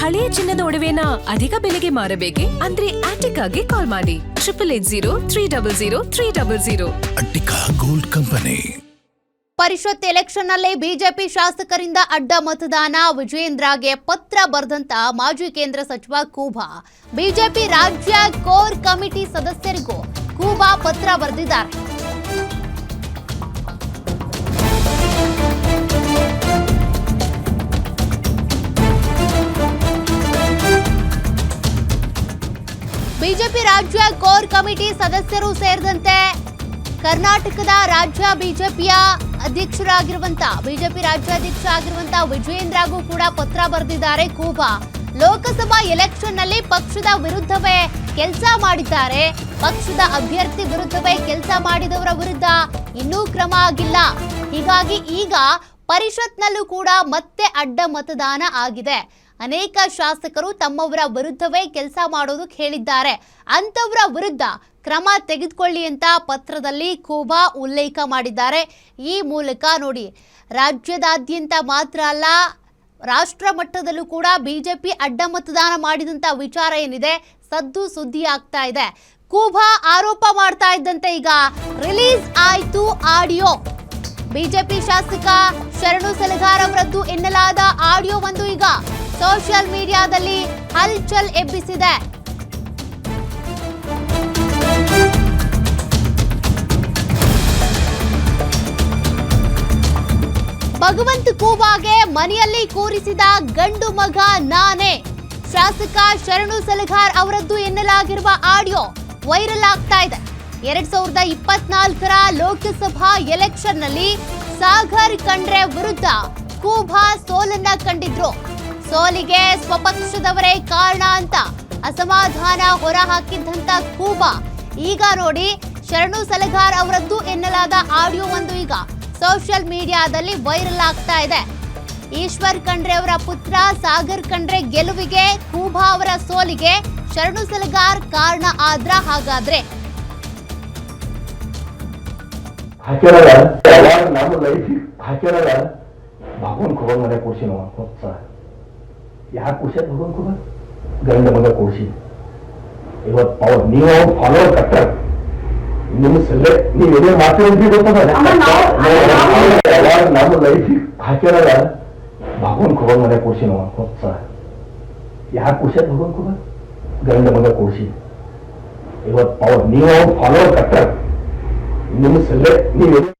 ಹಳೆಯ ಚಿನ್ನದ ಒಡವೆನ ಅಧಿಕ ಬೆಲೆಗೆ ಮಾರಬೇಕೆ ಅಂದ್ರೆ ಆಟಿಕಾಗೆ ಕಾಲ್ ಮಾಡಿ 8880 ಅಟ್ಟಿಕಾ ಗೋಲ್ಡ್ ಕಂಪನಿ. ಪರಿಷತ್ ಎಲೆಕ್ಷನ್ ನಲ್ಲಿ ಬಿಜೆಪಿ ಶಾಸಕರಿಂದ ಅಡ್ಡ ಮತದಾನ, ವಿಜಯೇಂದ್ರಗೆ ಪತ್ರ ಬರೆದಂತ ಮಾಜಿ ಕೇಂದ್ರ ಸಚಿವ ಕೂಬಾ. ಬಿಜೆಪಿ ರಾಜ್ಯ ಕೋರ್ ಕಮಿಟಿ ಸದಸ್ಯರಿಗೂ ಕೂಬಾ ಪತ್ರ ಬರೆದಿದ್ದಾರೆ. ಬಿಜೆಪಿ ರಾಜ್ಯ ಕೋರ್ ಕಮಿಟಿ ಸದಸ್ಯರು ಸೇರಿದಂತೆ ಕರ್ನಾಟಕದ ರಾಜ್ಯ ಬಿಜೆಪಿ ರಾಜ್ಯಾಧ್ಯಕ್ಷ ಆಗಿರುವಂತ ವಿಜಯೇಂದ್ರಗೂ ಕೂಡ ಪತ್ರ ಬರೆದಿದ್ದಾರೆ ಕೂಬಾ. ಲೋಕಸಭಾ ಎಲೆಕ್ಷನ್ ನಲ್ಲಿ ಪಕ್ಷದ ವಿರುದ್ಧವೇ ಕೆಲಸ ಮಾಡಿದ್ದಾರೆ. ಪಕ್ಷದ ಅಭ್ಯರ್ಥಿ ವಿರುದ್ಧವೇ ಕೆಲಸ ಮಾಡಿದವರ ವಿರುದ್ಧ ಇನ್ನೂ ಕ್ರಮ ಆಗಿಲ್ಲ. ಹೀಗಾಗಿ ಈಗ ಪರಿಷತ್ನಲ್ಲೂ ಕೂಡ ಮತ್ತೆ ಅಡ್ಡ ಮತದಾನ ಆಗಿದೆ. ಅನೇಕ ಶಾಸಕರು ತಮ್ಮವರ ವಿರುದ್ಧವೇ ಕೆಲಸ ಮಾಡೋದಕ್ಕೆ ಹೇಳಿದ್ದಾರೆ. ಅಂತವರ ವಿರುದ್ಧ ಕ್ರಮ ತೆಗೆದುಕೊಳ್ಳಿ ಅಂತ ಪತ್ರದಲ್ಲಿ ಕೂಬಾ ಉಲ್ಲೇಖ ಮಾಡಿದ್ದಾರೆ. ಈ ಮೂಲಕ ನೋಡಿ, ರಾಜ್ಯದಾದ್ಯಂತ ಮಾತ್ರ ಅಲ್ಲ, ರಾಷ್ಟ್ರ ಮಟ್ಟದಲ್ಲೂ ಕೂಡ ಬಿಜೆಪಿ ಅಡ್ಡ ಮತದಾನ ಮಾಡಿದಂತ ವಿಚಾರ ಏನಿದೆ ಸದ್ದು ಸುದ್ದಿ ಆಗ್ತಾ ಇದೆ. ಕೂಬಾ ಆರೋಪ ಮಾಡ್ತಾ ಇದ್ದಂತೆ ಈಗ ರಿಲೀಸ್ ಆಯ್ತು ಆಡಿಯೋ. ಬಿಜೆಪಿ ಶಾಸಕ ಶರಣು ಸಲಗಾರ್ ಅವರದ್ದು ಎನ್ನಲಾದ ಆಡಿಯೋ ಒಂದು ಈಗ ಸೋಷಿಯಲ್ ಮೀಡಿಯಾದಲ್ಲಿ ಹಲ್ಚಲ್ ಎಬ್ಬಿಸಿದೆ. ಭಗವಂತ ಕೂಬಾಗೆ ಮನೆಯಲ್ಲಿ ಕೂರಿಸಿದ ಗಂಡು ಮಗ ನಾನೇ. ಶಾಸಕ ಶರಣು ಸಲಗಾರ್ ಅವರದ್ದು ಎನ್ನಲಾಗಿರುವ ಆಡಿಯೋ ವೈರಲ್ ಆಗ್ತಾ ಇದೆ. 2024ರ ಲೋಕಸಭಾ ಎಲೆಕ್ಷನ್ ನಲ್ಲಿ ಸಾಗರ್ ಖಂಡ್ರೆ ವಿರುದ್ಧ ಕೂಬಾ ಸೋಲನ್ನ ಕಂಡಿದ್ರು. ಸೋಲಿಗೆ ಸ್ವಪಕ್ಷದವರೇ ಕಾರಣ ಅಂತ ಅಸಮಾಧಾನ ಹೊರಹಾಕಿದ್ದಂತ ಕೂಬಾ ಈಗ ನೋಡಿ, ಶರಣು ಸಲಗಾರ್ ಅವರದ್ದು ಎನ್ನಲಾದ ಆಡಿಯೋ ಒಂದು ಈಗ ಸೋಷಿಯಲ್ ಮೀಡಿಯಾದಲ್ಲಿ ವೈರಲ್ ಆಗ್ತಾ ಇದೆ. ಈಶ್ವರ್ ಖಂಡ್ರೆ ಅವರ ಪುತ್ರ ಸಾಗರ್ ಖಂಡ್ರೆ ಗೆಲುವಿಗೆ, ಕೂಬಾ ಅವರ ಸೋಲಿಗೆ ಶರಣು ಸಲಗಾರ್ ಕಾರಣ ಆದ್ರ ಹಾಗಾದ್ರೆ? ಯಾಕೆ ಖುಷಿ ಭಗವಂತ ಕೂಡ ಗಂಡ ಮಗ ಕೂಡಿಸಿ ಇವತ್ತು ನೀವು ಫಾಲೋ ಕಟ್ಟಾರ ನಿಮ್ಮ ಸಲ್ಲೇ ನೀವೇನೇ ಮಾತಾಡಿದ್ರಿ ಗೊತ್ತದ ನಮ್ಮ ಲೈಫ್ ಹಾಕ್ಯಾರ ಭಗವಂತ ಕೂಡ ಮನೆ ಕೂಡಿಸಿ ನಾವು ಯಾಕೆ ಖುಷಿ ಭಗವಂತ ಕೂಡ ಗಂಡ ಮಗ ಕೂಡಿಸಿ ಇವತ್ತು ನೀವು ಫಾಲೋ ಕಟ್ಟಾರ ನಿಮ್ಮ ಸಲ್ಲೇ ನೀವೇನೇ